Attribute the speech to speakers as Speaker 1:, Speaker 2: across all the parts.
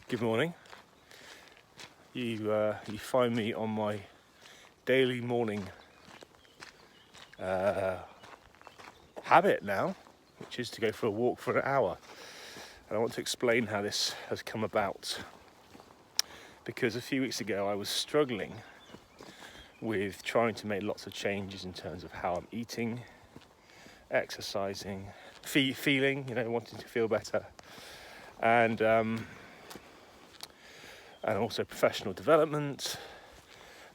Speaker 1: Good morning. You find me on my daily morning habit now, which is to go for a walk for an hour. And I want to explain how this has come about. Because a few weeks ago I was struggling with trying to make lots of changes in terms of how I'm eating, exercising, feeling, wanting to feel better, and also professional development.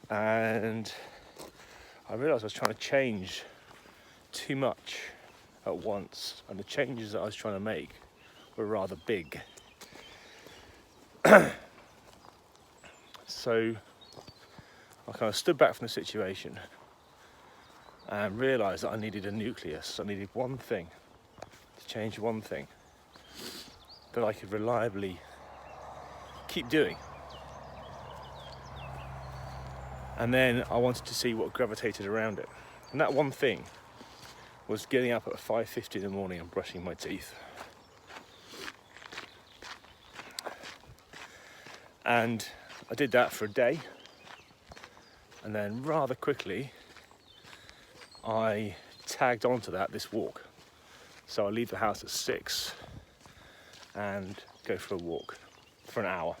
Speaker 1: And I realised I was trying to change too much at once, and the changes that I was trying to make were rather big. So I kind of stood back from the situation and realised that I needed a nucleus. I needed one thing, to change one thing that I could reliably keep doing. And then I wanted to see what gravitated around it. And that one thing was getting up at 5:50 in the morning and brushing my teeth. And I did that for a day. And then rather quickly, I tagged onto that this walk. So I leave the house at 6 and go for a walk for an hour.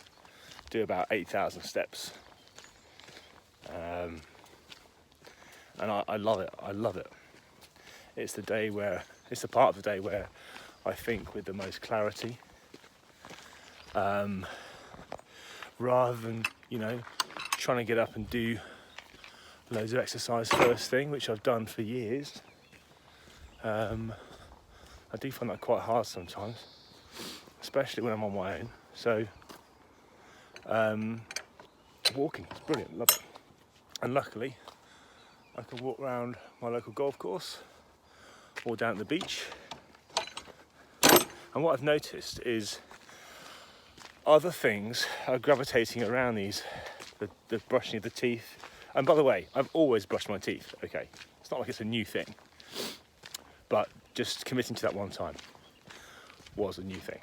Speaker 1: Do about 8,000 steps. And I love it. I love it. It's the part of the day where I think with the most clarity. Rather than, trying to get up and do loads of exercise first thing, which I've done for years. I do find that quite hard sometimes, especially when I'm on my own. So, walking is brilliant, love it. And luckily, I can walk around my local golf course or down at the beach. And what I've noticed is other things are gravitating around the brushing of the teeth. And by the way, I've always brushed my teeth, okay? It's not like it's a new thing. But just committing to that one time was a new thing.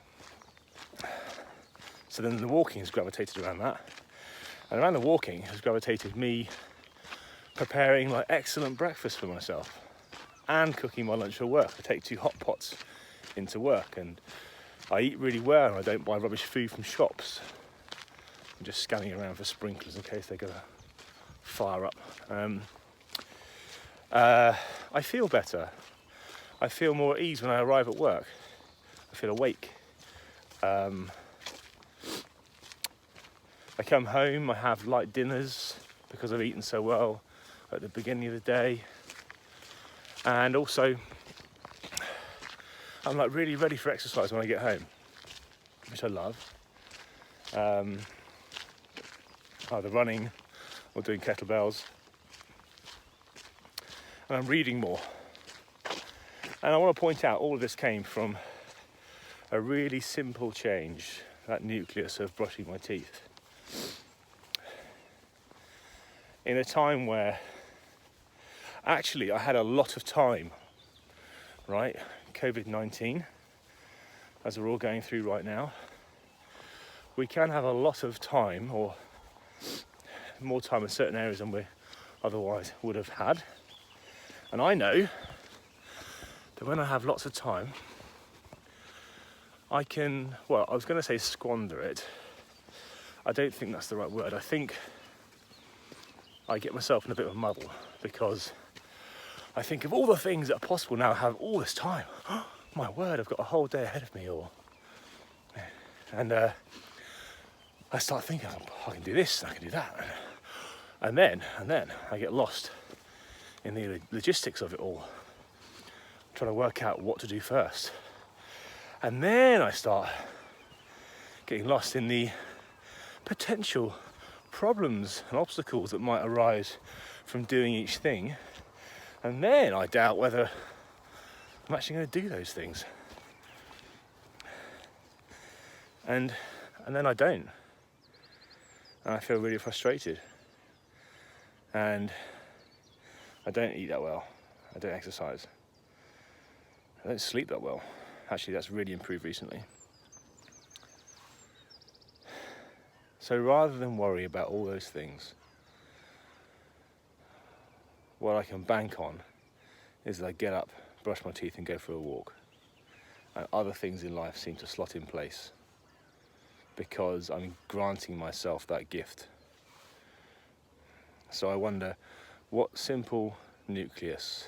Speaker 1: So then the walking has gravitated around that. And around the walking has gravitated me preparing like excellent breakfast for myself and cooking my lunch for work. I take 2 hot pots into work and I eat really well. I don't buy rubbish food from shops. I'm just scanning around for sprinklers in case they're gonna fire up. I feel better. I feel more at ease when I arrive at work. I feel awake. I come home, I have light dinners because I've eaten so well at the beginning of the day. And also, I'm like really ready for exercise when I get home, which I love. Either running or doing kettlebells. And I'm reading more. And I want to point out all of this came from a really simple change, that nucleus of brushing my teeth. In a time where actually I had a lot of time, right? COVID-19, as we're all going through right now, we can have a lot of time, or more time in certain areas than we otherwise would have had. And I know that when I have lots of time, I can, I was going to say squander it. I don't think that's the right word. I think I get myself in a bit of a muddle because I think of all the things that are possible now. I have all this time. My word, I've got a whole day ahead of me. And I start thinking, I can do this, I can do that. And then I get lost in the logistics of it all, trying to work out what to do first. And then I start getting lost in the potential problems and obstacles that might arise from doing each thing. And then I doubt whether I'm actually going to do those things. And then I don't. And I feel really frustrated. And I don't eat that well. I don't exercise. I don't sleep that well. Actually, that's really improved recently. So rather than worry about all those things, what I can bank on is that I get up, brush my teeth and go for a walk. And other things in life seem to slot in place because I'm granting myself that gift. So I wonder, what simple nucleus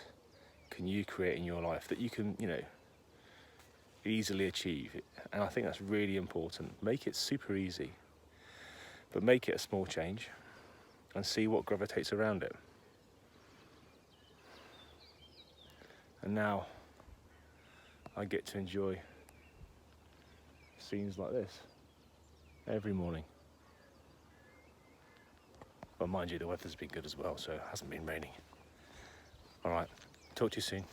Speaker 1: can you create in your life that you can, easily achieve? And I think that's really important. Make it super easy, but make it a small change and see what gravitates around it. And now I get to enjoy scenes like this every morning. But mind you, the weather's been good as well, so it hasn't been raining. All right, talk to you soon.